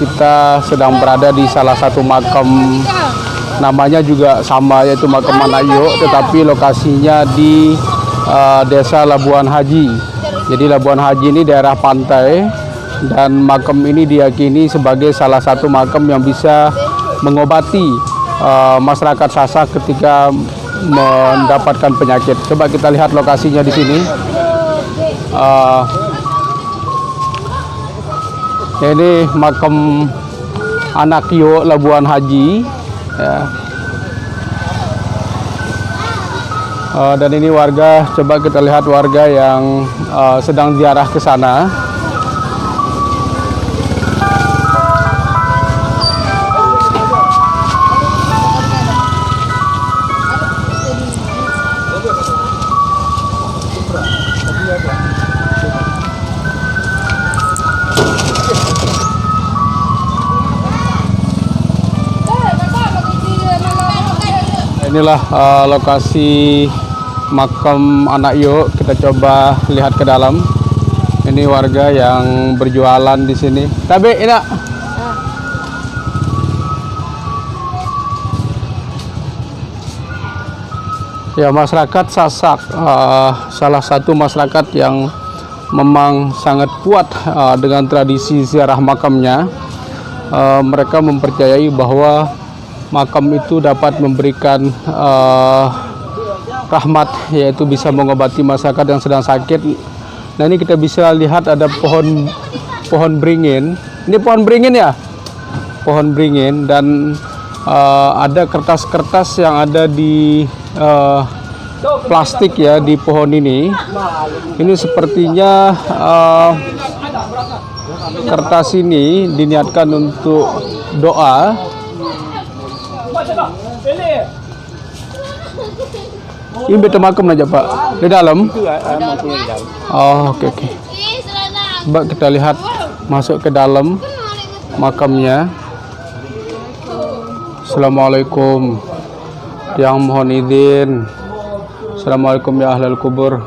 kita sedang berada di salah satu makam, namanya juga sama, yaitu makam Anak Yok, tetapi lokasinya di desa Labuan Haji. Jadi Labuan Haji ini daerah pantai, dan makam ini diyakini sebagai salah satu makam yang bisa mengobati masyarakat Sasak ketika mendapatkan penyakit. Coba kita lihat lokasinya di sini. Ini makam Anak Yok Labuan Haji, ya. Dan ini warga, coba kita lihat warga yang sedang ziarah ke sana. Inilah lokasi makam Anak Yok. Kita coba lihat ke dalam. Ini warga yang berjualan di sini. Tapi ini ya, masyarakat Sasak salah satu masyarakat yang memang sangat kuat dengan tradisi ziarah makamnya. Mereka mempercayai bahwa makam itu dapat memberikan rahmat, yaitu bisa mengobati masyarakat yang sedang sakit. Nah, ini kita bisa lihat ada pohon beringin. Ini pohon beringin ya, pohon beringin, dan ada kertas-kertas yang ada di plastik ya di pohon ini. Ini sepertinya kertas ini diniatkan untuk doa. Ini betul makam aja Pak, di dalam. Oh, oke. Coba kita lihat masuk ke dalam makamnya. Assalamualaikum, yang mohon izin. Assalamualaikum ya ahlal kubur.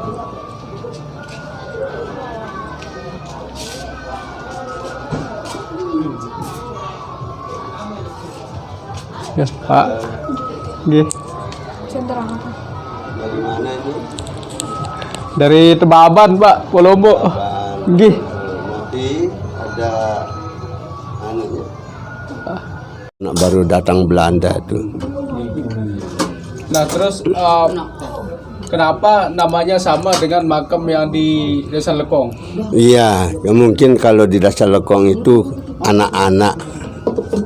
Ya Pak, gih. Dari mana ini? Dari Tebaban Pak, Polombo. Gih. Nanti ada anunya. Anak baru datang Belanda tuh. Nah, terus kenapa namanya sama dengan makam yang di Desa Lekong? Iya, ya mungkin kalau di Desa Lekong itu anak-anak.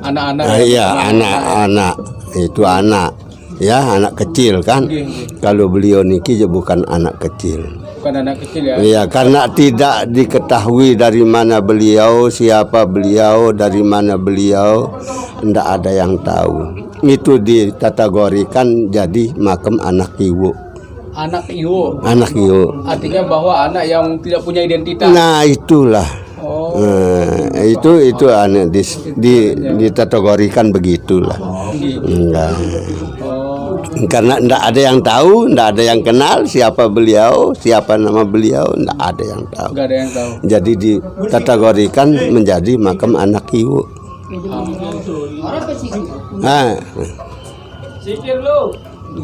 Anak-anak. Iya, anak-anak. Itu anak. Ya, anak kecil kan. Kalau beliau niki bukan anak kecil. Bukan anak kecil ya. Iya, karena tidak diketahui dari mana beliau, siapa beliau, dari mana beliau, tidak ada yang tahu. Itu dikategorikan jadi makam Anak Yok. Anak Yok. Anak Yok. Artinya bahwa anak yang tidak punya identitas. Nah, itulah. Oh. Nah, itu aneh dikategorikan begitulah. Enggak. Karena tidak ada yang tahu, tidak ada yang kenal siapa beliau, siapa nama beliau, tidak ada yang tahu. Nggak ada yang tahu. Jadi dikategorikan menjadi makam Anak Yok. Nah.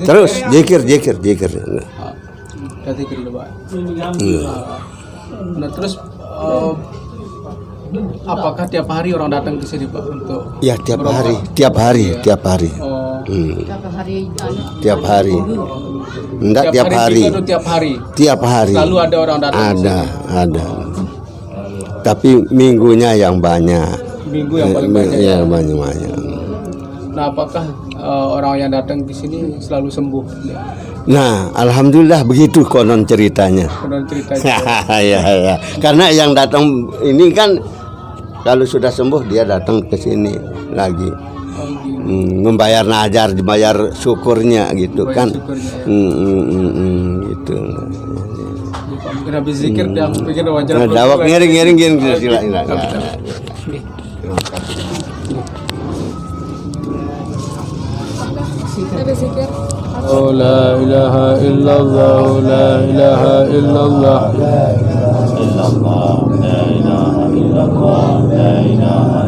Terus zikir. Kita zikir dulu Pak. Nah, terus apakah tiap hari orang datang ke sini Pak untuk? Ya, tiap hari. Oh. Tiap hari. Enggak tiap hari. Tiap hari. Selalu ada orang datang. Ada. Tapi minggunya yang banyak. Minggu yang paling banyak. Ya, banyak. Nah, apakah orang yang datang di sini selalu sembuh? Nah, alhamdulillah begitu konon ceritanya. Ya. Karena yang datang ini kan kalau sudah sembuh dia datang ke sini lagi. Membayar najar, dibayar syukurnya gitu kan. Gitu. Habis zikir dah bikin wajar. Nah, dawak ngering sila. Oh, la ilaha illallah, la ilaha illallah, la ilaha illallah, la ilaha illallah, la ilaha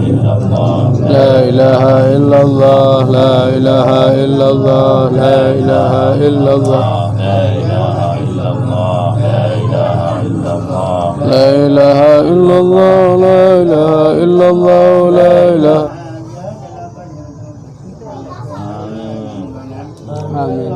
ilaha illallah, la ilaha illallah, la ilaha illallah, la ilaha illallah, la ilaha illallah, la ilaha. Amin.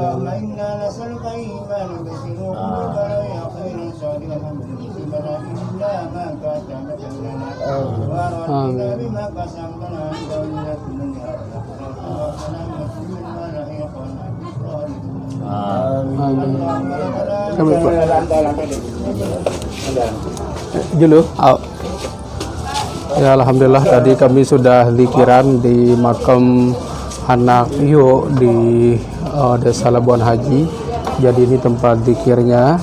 Kami dulu. Ya, alhamdulillah tadi kami sudah zikiran di makam anak Iyo di Desa Labuan Haji. Jadi ini tempat zikirnya.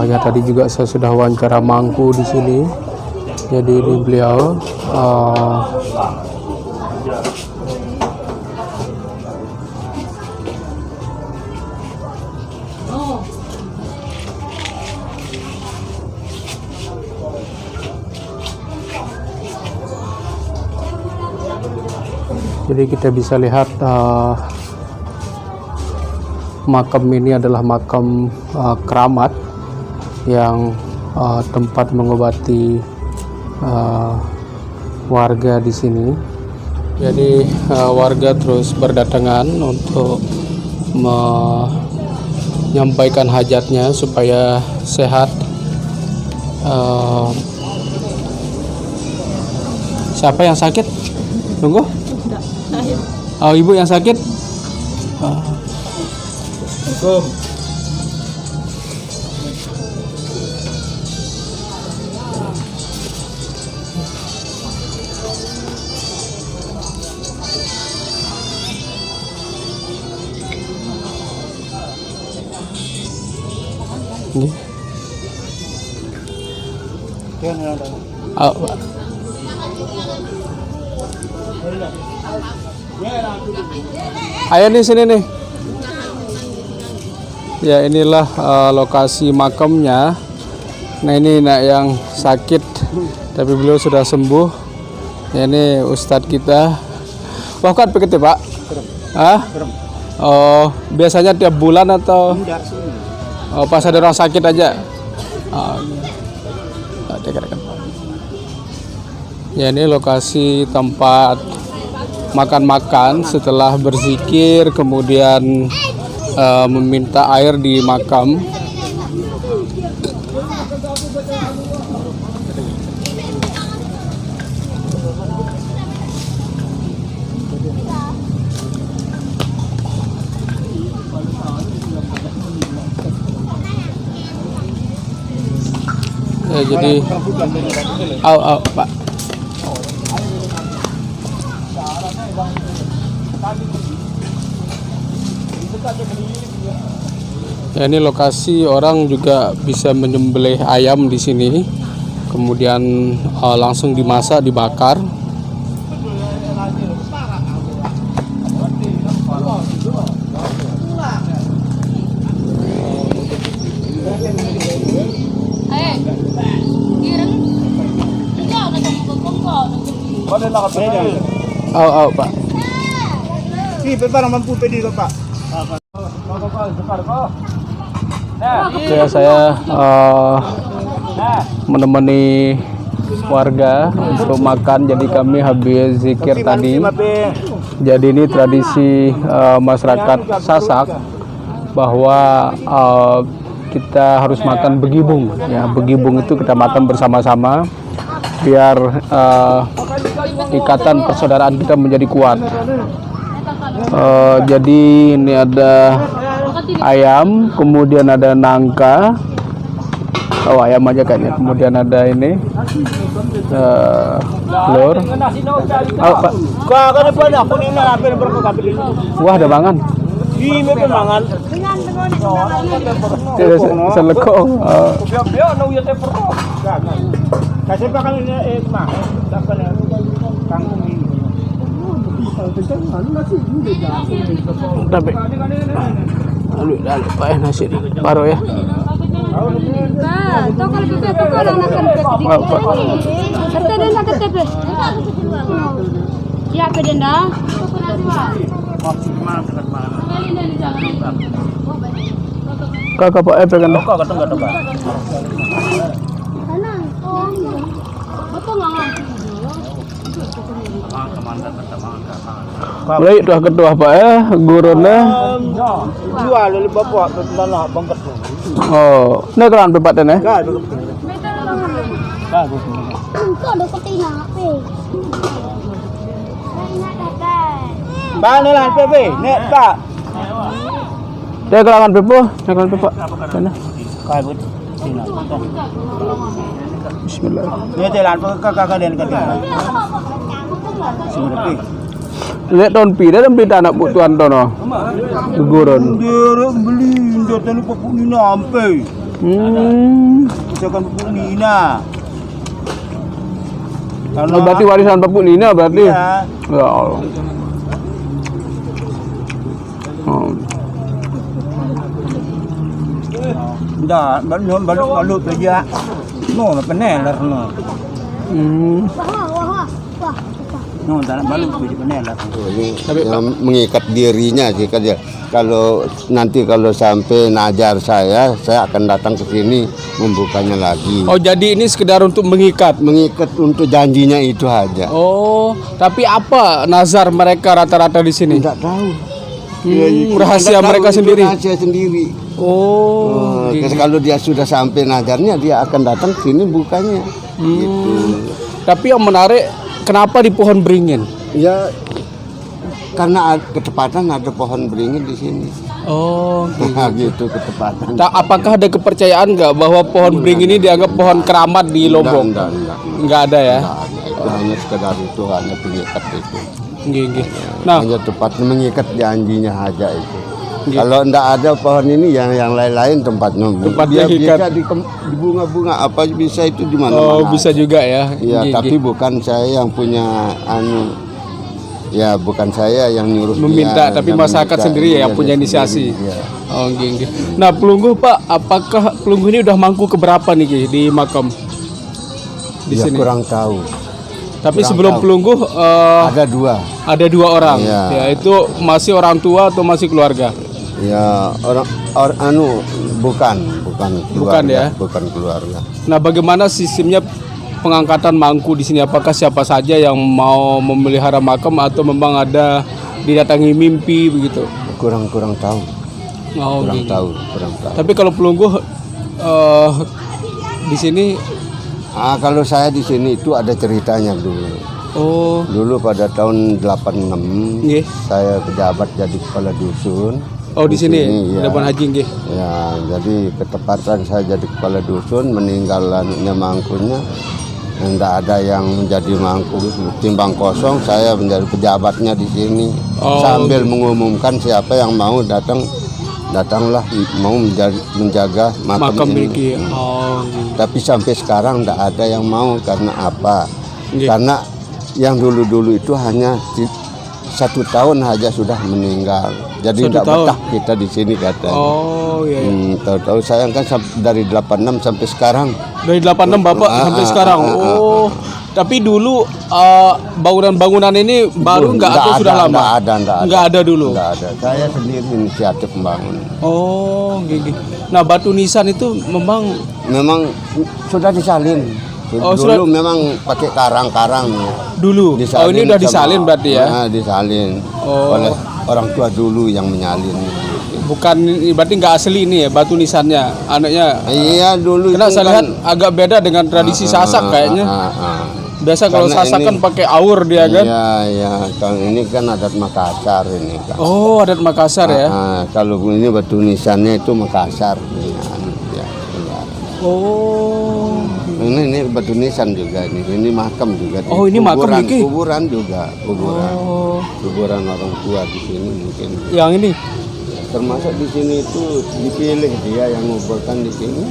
Ya tadi juga saya sudah wawancara mangku di sini. Jadi ini beliau. Jadi kita bisa lihat makam ini adalah makam keramat yang tempat mengobati warga di sini. Jadi warga terus berdatangan untuk menyampaikan hajatnya supaya sehat. Siapa yang sakit? Tunggu. Oh, ibu yang sakit? Assalamualaikum. Ayo nih sini nih. Ya inilah lokasi makamnya. Nah ini nak yang sakit tapi beliau sudah sembuh. Ya, ini ustadz kita. Wah kan begitu Pak? Ah? Oh biasanya tiap bulan atau? Oh pas ada orang sakit aja. Ya ini lokasi tempat makan-makan setelah berzikir, kemudian meminta air di makam. Ya, jadi, Pak. Ya, ini lokasi orang juga bisa menyembelih ayam di sini, kemudian langsung dimasak, dibakar. Pak. Ya, saya menemani warga untuk makan. Jadi kami habis zikir tadi. Jadi ini tradisi masyarakat Sasak bahwa kita harus makan begibung. Ya, begibung itu kita makan bersama-sama biar ikatan persaudaraan kita menjadi kuat. Jadi ini ada ayam, kemudian ada nangka. Oh ayam aja kayaknya. Kemudian ada ini telur. Oh, Pak. Wah ada mangan. Selekong. Kasih pakai ini tapi lalu Pak nasi baru ya. Ya, pedenda. Kakak Pak pegang dah. Baik tuah ketua Pak gurune. Jual oleh bapak tanah bangkat. Oh, ni kelan pepat ni. Untuk ada ketina apa? Mana lah PP? Nek tak. Dia kelangan pepo, kelangan pepak. Sana. Kai but. Bismillah. Dia jalan kakak kalian kata. Sudah Lihat tahun pi dah pi anak bu tuan tono. Gurun. dia beli jatuh lupa punina sampai. Misalkan punina. Oh, berarti warisan Bapak Nina berarti. Ya. Ya Allah. Oh. Dah, baru kerja. No, peneler no. No, tak baru kerja peneler. Ini yang mengikat dirinya sih kan ya. Kalau nanti kalau sampai najar saya akan datang ke sini membukanya lagi. Oh, jadi ini sekedar untuk mengikat. Mengikat untuk janjinya itu aja. Oh, tapi apa nazar mereka rata-rata di sini? Tidak tahu. Rahasia Tidak mereka tahu, itu sendiri. Rahasia sendiri. Oh, Kalau dia sudah sampai najarnya dia akan datang ke sini bukanya. Gitu. Tapi yang menarik, kenapa di pohon beringin? Ya karena ketepatan ada pohon beringin di sini. Oh, Gitu ketepatan. apakah ada kepercayaan nggak bahwa pohon beringin ini dianggap pohon keramat di Lombok? Enggak. Nggak ada ya? Enggak ada. Itu hanya sekedar itu, hanya pengikat itu. Gini. Nah, Hanya tepat mengikat janjinya aja itu. Kalau enggak ada pohon ini yang lain-lain tempatnya Tempatnya bisa ikat. di bunga-bunga apa bisa itu di mana-mana. oh bisa juga ya? Ya, Gini. tapi bukan saya yang punya ya bukan saya yang nyuruh Meminta, dia, tapi yang masyarakat meminta. sendiri ya Iya, yang punya dia inisiasi. sendiri, iya. Oh, gini. Nah, pelungguh Pak, apakah pelungguh ini udah mangku keberapa nih Ki, di makam di Ya, sini? kurang tahu. Tapi kurang sebelum tahu. pelungguh Ada dua. ada dua orang. Iya. Ya, itu masih orang tua atau masih keluarga? Ya bukan Bukan ya? bukan keluarga. Nah, bagaimana sistemnya pengangkatan mangku di sini? Apakah siapa saja yang mau memelihara makam atau memang ada didatangi mimpi begitu? Kurang tahu. Oh, Kurang gitu. tahu. Tapi kalau pelungguh di sini, Kalau saya di sini itu ada ceritanya dulu. oh, Dulu pada tahun 86 nggih. saya pejabat jadi kepala dusun. Oh, di sini, ya. Labuan Haji nggih. Ya, jadi ketepatan saya jadi kepala dusun, meninggal anaknya mangkunya. Tidak ada yang menjadi mangku, timbang kosong saya menjadi pejabatnya di sini. Oh, Sambil mengumumkan siapa yang mau datanglah mau menjaga makam ini. Miliki. Oh, gitu. Tapi sampai sekarang tidak ada yang mau karena apa? Nggih. Karena yang dulu-dulu itu hanya 1 tahun saja sudah meninggal. Jadi 1 tidak tahun? betah kita di sini katanya. Oh, iya. Tahu-tahu saya kan dari 86 sampai sekarang. Dari 86 Bapak sampai sekarang. Oh. Tapi dulu bangunan-bangunan ini baru nggak atau sudah lama? Nggak ada dulu. Nggak ada. Saya sendiri inisiatif membangun. Oh, gini. Nah, batu nisan itu memang Memang sudah disalin. Oh, Dulu sudah- memang pakai karang-karang. dulu. Oh, ini udah disalin berarti ya? Nah, disalin Oh. oleh orang tua dulu yang menyalin. Bukan, berarti nggak asli ini ya batu nisannya, anaknya. Iya dulu Karena itu saya kan lihat agak beda dengan tradisi Sasak kayaknya. Biasa kalau Karena Sasak ini- kan pakai aur dia kan. Iya. Kalau ini kan adat Makassar ini kan. Oh, adat Makassar ya. Kalau ini batu nisannya itu Makassar. Ya. Oh. Ini batu nisan juga ini makam juga. Oh, ini makam Niki? Kuburan juga, Oh. kuburan orang tua di sini mungkin. Yang ini. Termasuk di sini itu dipilih dia yang menguburkan di sini.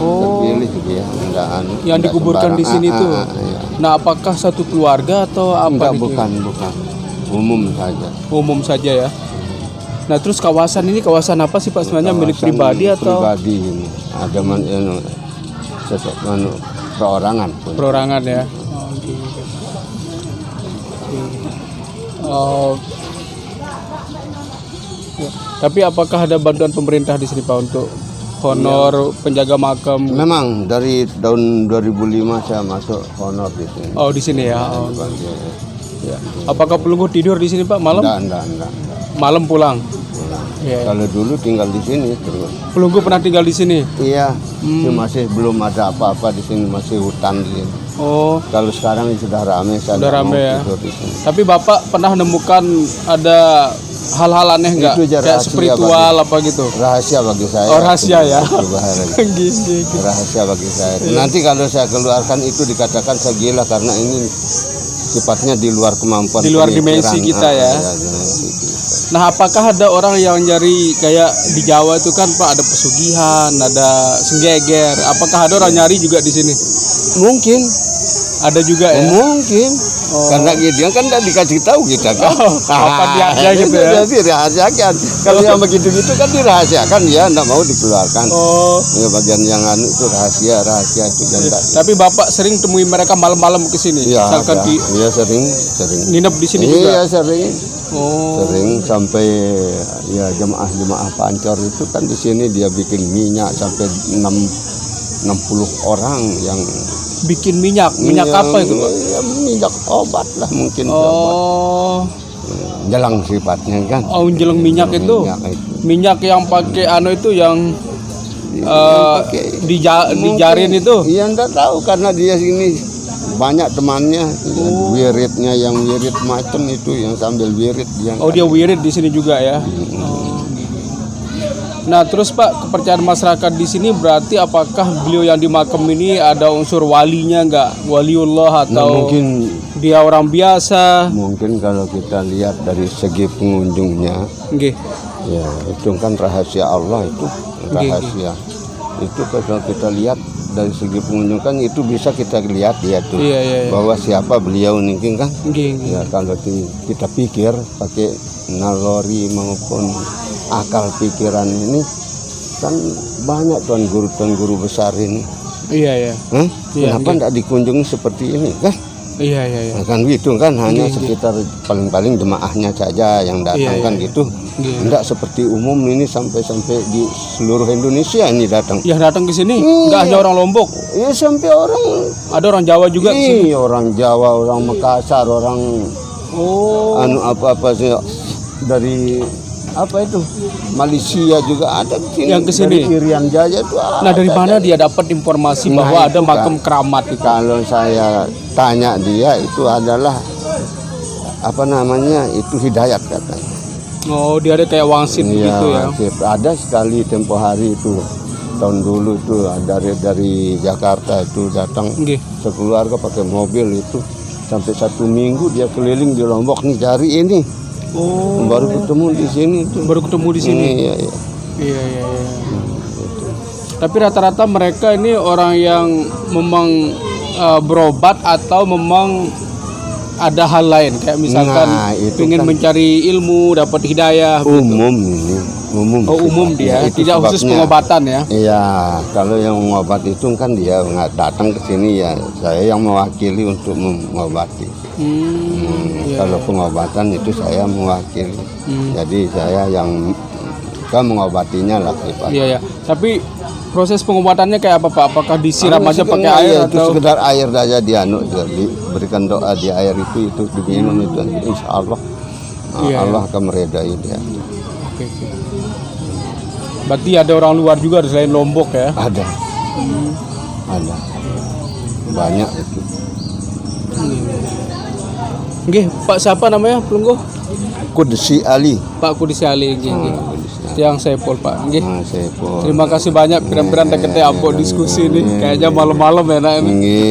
Oh. Terpilih dia, enggak Yang enggak dikuburkan di sembarang. sini tuh. Iya. Nah, apakah satu keluarga atau apa? Enggak, nih? bukan. Umum saja. Umum saja ya. Nah, terus kawasan ini kawasan apa sih Pak sebenarnya, milik Kawasan pribadi atau pribadi ini. Ada perorangan. perorangan ya? Oh. Ya. Tapi apakah ada bantuan pemerintah di sini Pak untuk honor penjaga makam? Memang dari tahun 2005 saya masuk honor di sini. Oh di sini ya. Oh. Ya. Apakah Pelunggu tidur di sini Pak malam? Enggak. Malam pulang. Ya. Kalau dulu tinggal di sini terus. Pelunggu pernah tinggal di sini? Iya, itu masih belum ada apa-apa di sini, masih hutan di sini. Oh, Kalau sekarang sudah ramai, saya sudah nggak ramai mau ya. tidur di sini. Tapi Bapak pernah menemukan ada hal-hal aneh nggak? Itu Kayak rahasia spiritual apa gitu? Rahasia bagi saya. Oh, rahasia ya. Itu bahaya. Gitu. Rahasia bagi saya. Nanti kalau saya keluarkan itu dikatakan saya gila karena ini sifatnya di luar kemampuan. Di luar pemikiran. dimensi kita ya. Dimensi kita. Nah, apakah ada orang yang nyari kayak di Jawa itu kan Pak ada pesugihan, ada senggeger. Apakah ada orang nyari juga di sini? Mungkin. Ada juga ya. Mungkin. Karena dia kan tidak dikasih tahu kita kan. Apa dia gitu ya? Jadi dirahasiakan. Kalau yang begitu-gitu kan dirahasiakan, ya tidak mau dikeluarkan. Oh. Ya, bagian yang anu itu rahasia itu jangan. Tapi Bapak sering temui mereka malam-malam ke sini. Iya, Misalkan di iya sering. nginep di sini Iya juga. sering. Oh. Sering sampai ya jemaah Pancor itu kan di sini dia bikin minyak sampai 60 orang yang Bikin minyak apa itu Pak? Ya, minyak obat lah mungkin. Oh. Jelang sifatnya kan. Oh, menjelang minyak itu. Minyak yang pakai anu itu yang dijarin itu. Iya enggak tahu karena dia sini banyak temannya. Wiridnya yang wirid macam itu yang sambil wirid dia. Oh, dia wirid di sini juga ya. Nah, terus Pak, kepercayaan masyarakat di sini berarti apakah beliau yang di makam ini ada unsur walinya nggak? Waliullah atau mungkin dia orang biasa? Mungkin kalau kita lihat dari segi pengunjungnya, Nggih. ya itu kan rahasia Allah itu rahasia. Itu kalau kita lihat dari segi pengunjung kan itu bisa kita lihat ya tuh Iya. bahwa siapa beliau nih kan. Nggih. Ya kalau kita pikir pakai naluri maupun akal pikiran ini kan banyak tuan guru besar ini. Iya. Hah? Iya, Kenapa tidak dikunjungi seperti ini kan? Iya. Nah, kan gitu kan hanya Iya. sekitar paling-paling jemaahnya saja yang datang Iya. kan gitu. Iya. Enggak seperti umum ini sampai di seluruh Indonesia ini datang. Yang datang ke sini Iya. nggak hanya orang Lombok, Ya sampai orang ada orang Jawa juga ke sini. orang Jawa, orang Makassar, orang Oh. anu apa sih dari apa itu Malaysia juga ada di sini. Yang ke sini? Dari Irian Jaya itu Nah, dari mana dia dapat informasi Nah, bahwa ada itu, makam Kak. keramat itu? Kalau saya tanya dia itu adalah apa namanya itu hidayat katanya. Oh, dia ada kayak wangsit gitu ya. Sip. Ada sekali tempo hari itu tahun dulu itu dari Jakarta itu datang Nggih. sekeluarga pakai mobil itu sampai 1 minggu dia keliling di Lombok nih cari ini. Oh. Baru ketemu di sini itu. Baru ketemu di sini. Iya. Iya. Tapi rata-rata mereka ini orang yang memang berobat atau memang ada hal lain kayak misalkan Nah, itu ingin kan mencari ilmu, dapat hidayah. umum ini, umum. Oh, umum dia, Itu tidak khusus sebabnya. pengobatan ya. Iya, kalau yang mengobat itu kan dia nggak datang ke sini ya, saya yang mewakili untuk mengobati. Kalau pengobatan itu saya mewakili, jadi saya yang kan mengobatinya lah. Iya. Tapi proses pengobatannya kayak apa Pak? Apakah disiram aja pakai air itu atau? sekedar air saja diberikan doa di air itu diminum itu insya Allah Iya, Allah akan meredai dia. Oke. Berarti ada orang luar juga selain Lombok ya? Ada banyak itu. Nggih, Pak siapa namanya Pelunggu? Kudsi Ali. Pak Kudisi Ali nggih. Yang Saipul Pak. Nggih. Sepol. Terima kasih banyak piran-piran kita apa diskusi ini. Kayaknya malam-malam enak ini. Nggih,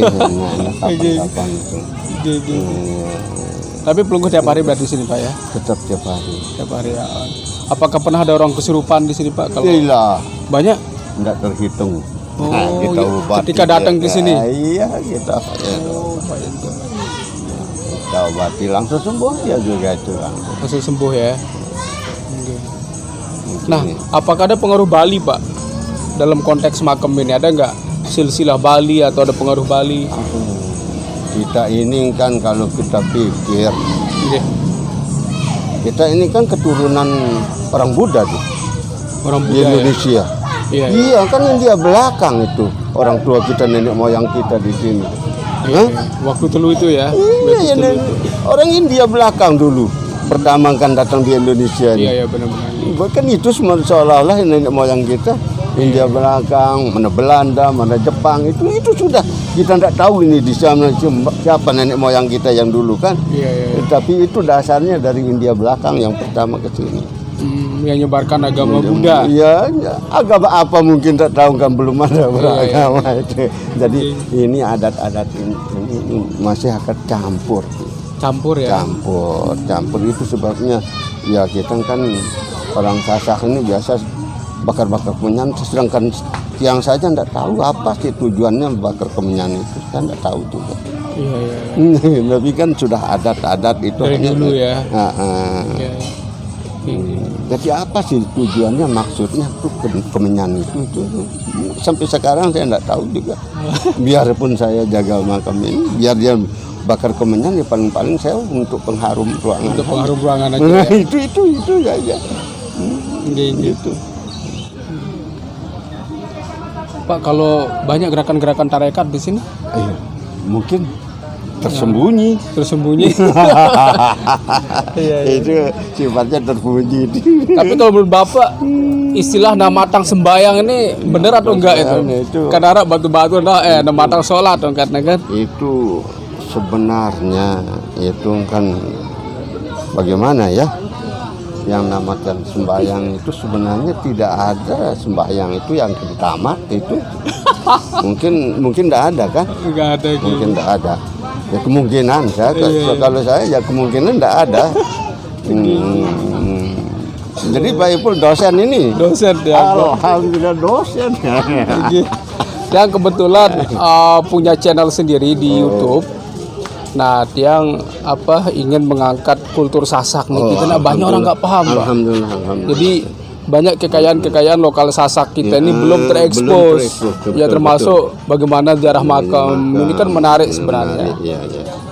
kapan-kapan itu. Nggih. Tapi Pelunggu tiap hari berarti di sini Pak ya? Tetap tiap hari. Tiap hari ya. Apakah pernah ada orang kesurupan di sini Pak? Kalau Tidak, banyak? tidak terhitung. Oh, kita iya. obati Ketika datang ke sini? Iya, kita kita obati langsung sembuh ya juga itu langsung. Langsung sembuh ya. Nah, apakah ada pengaruh Bali Pak dalam konteks makam ini? Ada nggak silsilah Bali atau ada pengaruh Bali? kita ini kan kalau kita pikir, Nggih. kita ini kan keturunan orang Buddha tuh Orang di Buddha ya. Indonesia. Iya, iya. Iya kan India belakang itu orang tua kita, nenek moyang kita di sini. Iya, Hah? iya. Waktu telu itu ya. Iya, orang India belakang dulu. Pertama kan datang di Indonesia. Iya, iya benar-benar. Bahkan itu semua seolah-olah nenek moyang kita India belakang, mana Belanda, mana Jepang, itu sudah kita tidak tahu ini di sana siapa nenek moyang kita yang dulu kan. Iya, iya. Iya. Tapi itu dasarnya dari India belakang yang pertama ke sini. Yang nyebarkan agama Buddha. Iya, agama apa mungkin tak tahu kan, belum ada beragama itu. Jadi ini adat-adat ini masih akan campur. Campur ya. Campur itu sebabnya ya kita kan orang Sasak ini biasa bakar-bakar kemenyan, sedangkan tiang saja tidak tahu apa sih tujuannya bakar kemenyan itu, kan tidak tahu juga. Iya, iya. Tapi kan sudah adat-adat itu Dari dulu ya. Iya. Iya. Jadi apa sih tujuannya, maksudnya tuh kemenyan itu sampai sekarang saya tidak tahu juga. Biarpun saya jaga makam ini, biar dia bakar kemenyan ya paling-paling saya untuk pengharum ruangan. Untuk pengharum ruangan aja. Nah, Ya. itu ya. Gitu. Pak, kalau banyak gerakan-gerakan tarekat di sini Iya, mungkin tersembunyi. tersembunyi. Itu sifatnya tersembunyi. Tapi kalau menurut Bapak, istilah namatang sembayang ini benar atau enggak itu? Itu. Kan Arab batu-batu namatang sholat kan. Itu sebenarnya itu kan bagaimana ya? Yang namakan sembahyang itu sebenarnya tidak ada sembahyang itu yang di tamat itu. mungkin tidak ada kan? Enggak ada gitu. Mungkin tidak ada. Ya kemungkinan kalau saya ya kemungkinan tidak ada. Jadi Pak Ipul dosen ini. Dosen ya. Alhamdulillah dosen. Yang kebetulan punya channel sendiri di YouTube. Nah, yang ingin mengangkat kultur Sasak nih. Kita banyak orang nggak paham, Pak. Alhamdulillah. Jadi banyak kekayaan lokal Sasak kita ini belum terekspos. Ya termasuk bagaimana ziarah makam. Ini kan menarik sebenarnya. Iya.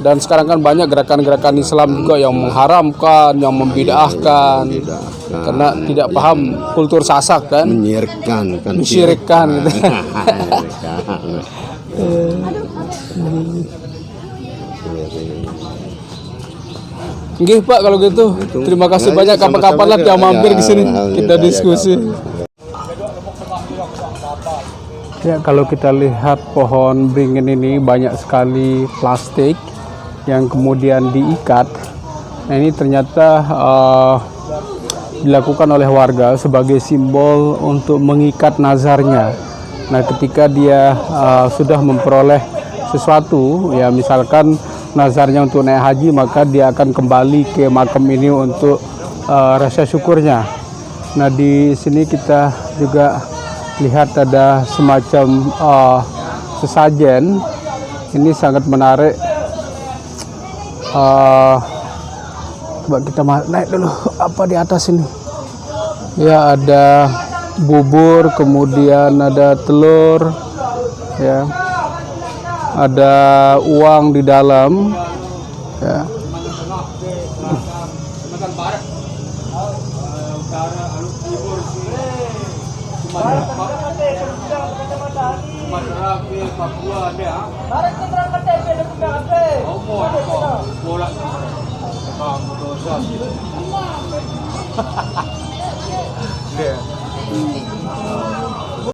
Dan sekarang kan banyak gerakan-gerakan Islam juga yang mengharamkan, yang membid'ahkan. Karena tidak paham kultur Sasak kan. Mensyirikkan gitu. Nggih Pak, kalau gitu terima kasih banyak, kapan-kapan lah yang mampir di sini kita diskusi. Ya, kalau kita lihat pohon beringin ini banyak sekali plastik yang kemudian diikat. Nah, ini ternyata dilakukan oleh warga sebagai simbol untuk mengikat nazarnya. Nah, ketika dia sudah memperoleh sesuatu, ya misalkan nazarnya untuk naik haji, maka dia akan kembali ke makam ini untuk rasa syukurnya. Nah, di sini kita juga lihat ada semacam sesajen. Ini sangat menarik. Coba kita naik dulu apa di atas ini. Ya, ada bubur, kemudian ada telur, ya. Ada uang di dalam, ya.